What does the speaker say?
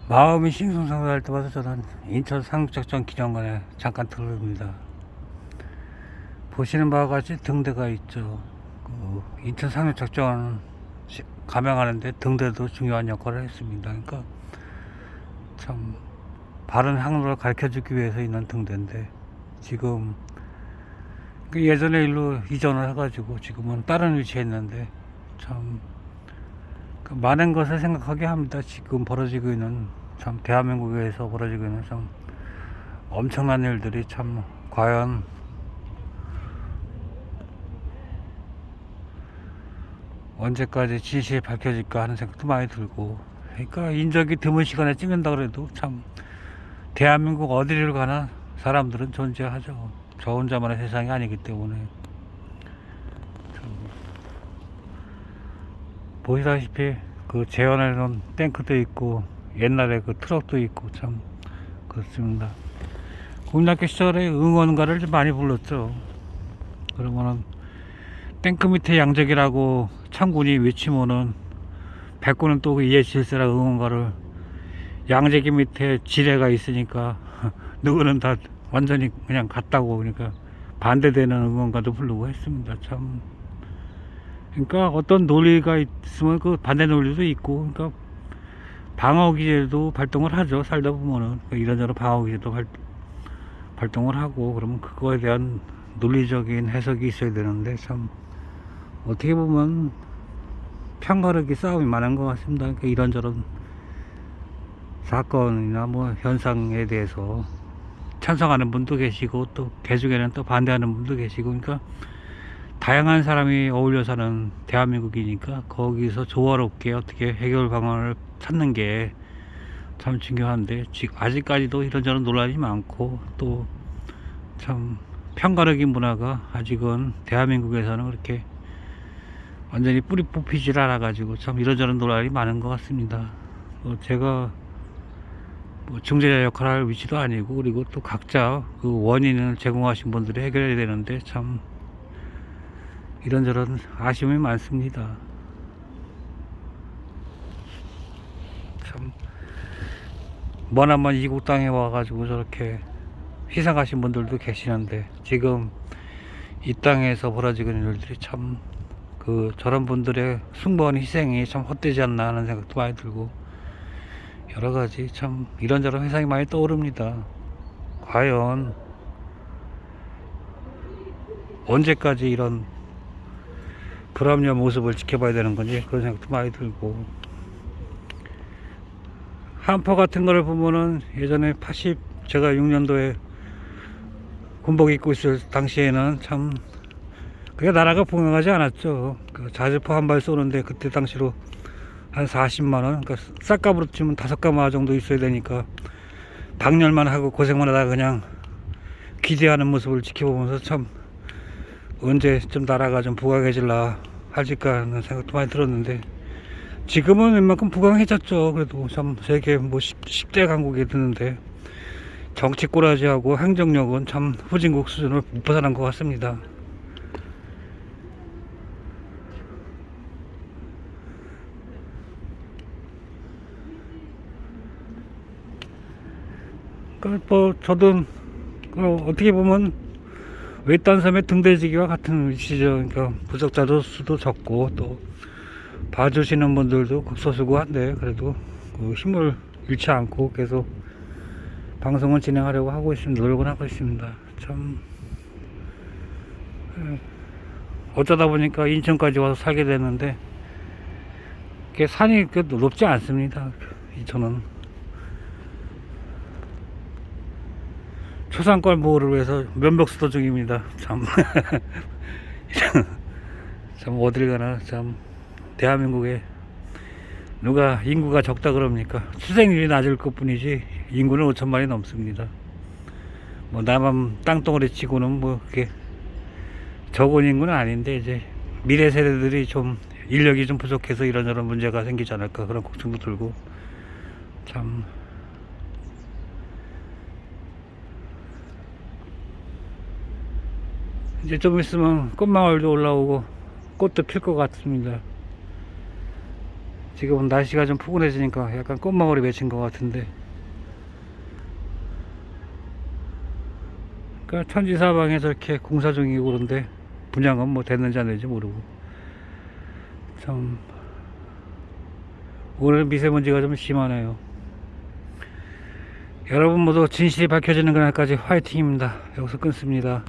마음이 싱숭생숭할 때마다 저는 인천 상륙작전 기념관에 잠깐 들릅니다. 보시는 바와 같이 등대가 있죠. 인천 상륙작전 감행하는데 등대도 중요한 역할을 했습니다. 그러니까 참 바른 항로를 가르쳐주기 위해서 있는 등대인데, 지금 예전에 일로 이전을 해가지고 지금은 다른 위치에 있는데, 참 많은 것을 생각하게 합니다. 지금 벌어지고 있는, 참 대한민국에서 벌어지고 있는 참 엄청난 일들이 참 과연 언제까지 진실이 밝혀질까 하는 생각도 많이 들고, 그러니까 인적이 드문 시간에 찍는다 그래도 참 대한민국 어디를 가나 사람들은 존재하죠. 저 혼자만의 세상이 아니기 때문에. 보시다시피 그 재현해 놓은 탱크도 있고 옛날에 그 트럭도 있고 참 그렇습니다. 국민학교 시절에 응원가를 좀 많이 불렀죠. 그러면은 탱크 밑에 양적이라고 참군이 외치면은 백군은 또 이에 질세라 응원가를, 양재기 밑에 지뢰가 있으니까 누구는 다 완전히 그냥 갔다고, 그러니까 반대되는 응원가도 부르고 했습니다. 참, 그러니까 어떤 논리가 있으면 그 반대 논리도 있고, 그러니까 방어기제도 발동을 하죠. 살다 보면은 이런저런 방어기제도 발동을 하고, 그러면 그거에 대한 논리적인 해석이 있어야 되는데, 참 어떻게 보면 편가르기 싸움이 많은 것 같습니다. 그러니까 이런저런 사건이나 뭐 현상에 대해서 찬성하는 분도 계시고, 또 개중에는 또 반대하는 분도 계시고, 그러니까 다양한 사람이 어울려 사는 대한민국이니까 거기서 조화롭게 어떻게 해결 방안을 찾는 게 참 중요한데, 아직까지도 이런저런 논란이 많고, 또 참 편가르기 문화가 아직은 대한민국에서는 그렇게 완전히 뿌리 뽑히질 않아 가지고 참 이런저런 논란이 많은 것 같습니다. 제가 뭐 중재자 역할을 할 위치도 아니고, 그리고 또 각자 그 원인을 제공하신 분들이 해결해야 되는데, 참 이런저런 아쉬움이 많습니다. 참 머나먼 이국 땅에 와가지고 저렇게 희생하신 분들도 계시는데, 지금 이 땅에서 벌어지고 있는 일들이 참 저런 분들의 숭고한 희생이 참 헛되지 않나 하는 생각도 많이 들고, 여러가지 참 이런저런 회상이 많이 떠오릅니다. 과연 언제까지 이런 불합리한 모습을 지켜봐야 되는 건지 그런 생각도 많이 들고, 한포 같은 거를 보면은 예전에 제가 6년도에 군복 입고 있을 당시에는 참 그게 나라가 풍요하지 않았죠. 그 자주포 한 발 쏘는데 그때 당시로 한 40만원, 그러니까 쌀값으로 치면 5가마 정도 있어야 되니까 방열만 하고 고생만 하다가 그냥 기대하는 모습을 지켜보면서 참 언제 좀 나라가 좀 부강해질라 하실까 하는 생각도 많이 들었는데, 지금은 웬만큼 부강해졌죠. 그래도 참 세계 뭐 10대 강국에 드는데 정치 꼬라지하고 행정력은 참 후진국 수준을 못 벗어난 것 같습니다. 그러니까 뭐 저도 어떻게 보면 외딴 섬의 등대지기와 같은 위치죠. 그러니까 부적자 수도 적고, 또 봐주시는 분들도 극소수고한데, 그래도 그 힘을 잃지 않고 계속 방송을 진행하려고 하고 있습니다. 노력을 하고 있습니다. 참 어쩌다 보니까 인천까지 와서 살게 됐는데, 산이 높지 않습니다. 인천은 초상권 보호를 위해서 면벽수도 중입니다. 참 참 어딜 가나 참 대한민국에 누가 인구가 적다 그럽니까? 출생률이 낮을 것 뿐이지 인구는 5천만이 넘습니다. 뭐 남한 땅덩어리 치고는 뭐 그게 적은 인구는 아닌데, 이제 미래 세대들이 좀 인력이 좀 부족해서 이런저런 문제가 생기지 않을까 그런 걱정도 들고, 참 이제 좀 있으면 꽃망울도 올라오고 꽃도 필 것 같습니다. 지금은 날씨가 좀 푸근해지니까 약간 꽃망울이 맺힌 것 같은데, 그러니까 천지사방에서 이렇게 공사 중이고 그런데 분양은 뭐 됐는지 안 됐는지 모르고, 참 올해는 미세먼지가 좀 심하네요. 여러분 모두 진실이 밝혀지는 그날까지 화이팅입니다. 여기서 끊습니다.